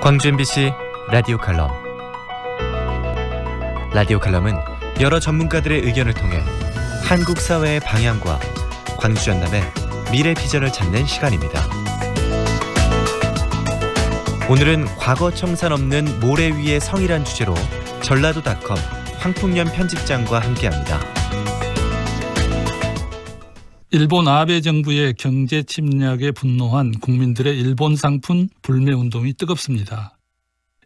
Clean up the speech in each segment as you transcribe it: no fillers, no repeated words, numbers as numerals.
광주 MBC 라디오 칼럼. 라디오 칼럼은 여러 전문가들의 의견을 통해 한국 사회의 방향과 광주 전남의 미래 비전을 찾는 시간입니다. 오늘은 과거 청산 없는 모래 위의 성이란 주제로 전라도닷컴 황풍년 편집장과 함께합니다. 일본 아베 정부의 경제 침략에 분노한 국민들의 일본 상품 불매 운동이 뜨겁습니다.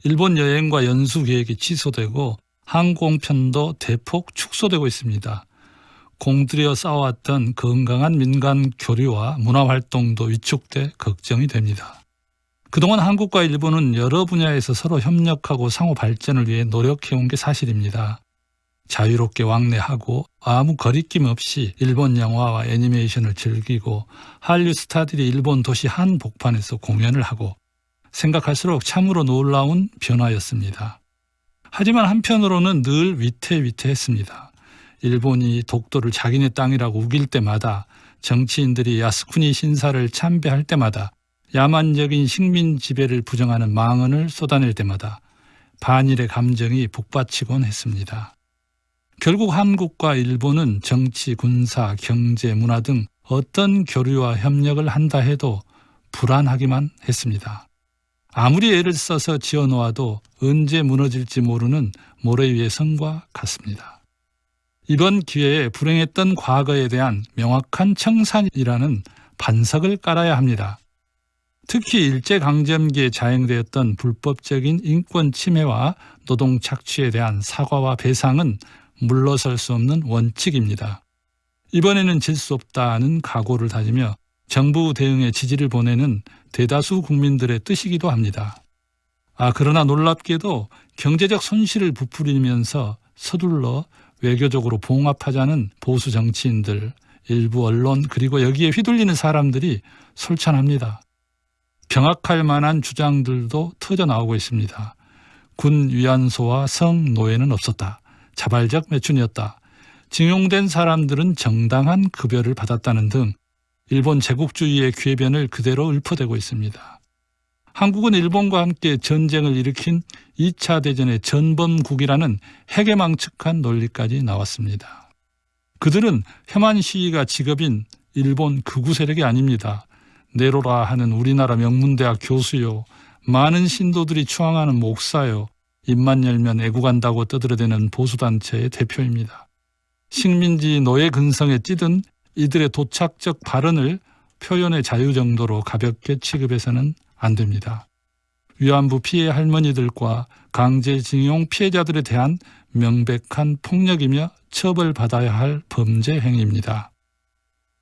일본 여행과 연수 계획이 취소되고 항공편도 대폭 축소되고 있습니다. 공들여 쌓아왔던 건강한 민간 교류와 문화활동도 위축돼 걱정이 됩니다. 그동안 한국과 일본은 여러 분야에서 서로 협력하고 상호 발전을 위해 노력해온 게 사실입니다. 자유롭게 왕래하고 아무 거리낌 없이 일본 영화와 애니메이션을 즐기고 한류 스타들이 일본 도시 한복판에서 공연을 하고 생각할수록 참으로 놀라운 변화였습니다. 하지만 한편으로는 늘 위태위태했습니다. 일본이 독도를 자기네 땅이라고 우길 때마다, 정치인들이 야스쿠니 신사를 참배할 때마다, 야만적인 식민 지배를 부정하는 망언을 쏟아낼 때마다 반일의 감정이 북받치곤 했습니다. 결국 한국과 일본은 정치, 군사, 경제, 문화 등 어떤 교류와 협력을 한다 해도 불안하기만 했습니다. 아무리 애를 써서 지어놓아도 언제 무너질지 모르는 모래 위의 성과 같습니다. 이번 기회에 불행했던 과거에 대한 명확한 청산이라는 반석을 깔아야 합니다. 특히 일제강점기에 자행되었던 불법적인 인권 침해와 노동 착취에 대한 사과와 배상은 물러설 수 없는 원칙입니다. 이번에는 질 수 없다는 각오를 다지며 정부 대응에 지지를 보내는 대다수 국민들의 뜻이기도 합니다. 그러나 놀랍게도 경제적 손실을 부풀리면서 서둘러 외교적으로 봉합하자는 보수 정치인들, 일부 언론, 그리고 여기에 휘둘리는 사람들이 솔찬합니다. 병합할 만한 주장들도 터져나오고 있습니다. 군 위안소와 성노예는 없었다. 자발적 매춘이었다. 징용된 사람들은 정당한 급여를 받았다는 등 일본 제국주의의 궤변을 그대로 읊어대고 있습니다. 한국은 일본과 함께 전쟁을 일으킨 2차 대전의 전범국이라는 해괴망측한 논리까지 나왔습니다. 그들은 혐한 시위가 직업인 일본 극우 세력이 아닙니다. 네로라 하는 우리나라 명문대학 교수요, 많은 신도들이 추앙하는 목사요, 입만 열면 애국한다고 떠들어대는 보수단체의 대표입니다. 식민지 노예 근성에 찌든 이들의 도착적 발언을 표현의 자유 정도로 가볍게 취급해서는 안 됩니다. 위안부 피해 할머니들과 강제징용 피해자들에 대한 명백한 폭력이며 처벌받아야 할 범죄 행위입니다.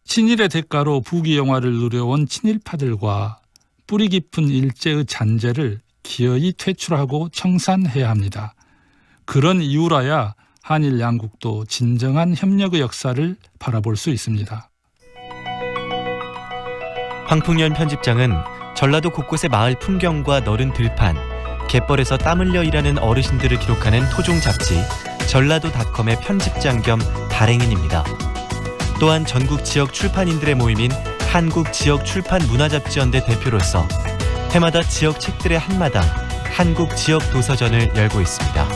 친일의 대가로 부귀영화를 누려온 친일파들과 뿌리 깊은 일제의 잔재를 기어이 퇴출하고 청산해야 합니다. 그런 이유라야 한일 양국도 진정한 협력의 역사를 바라볼 수 있습니다. 황풍년 편집장은 전라도 곳곳의 마을 풍경과 너른 들판, 갯벌에서 땀 흘려 일하는 어르신들을 기록하는 토종 잡지 전라도닷컴의 편집장 겸 발행인입니다. 또한 전국 지역 출판인들의 모임인 한국지역출판문화잡지연대 대표로서 해마다 지역 책들의 한마당 한국지역도서전을 열고 있습니다.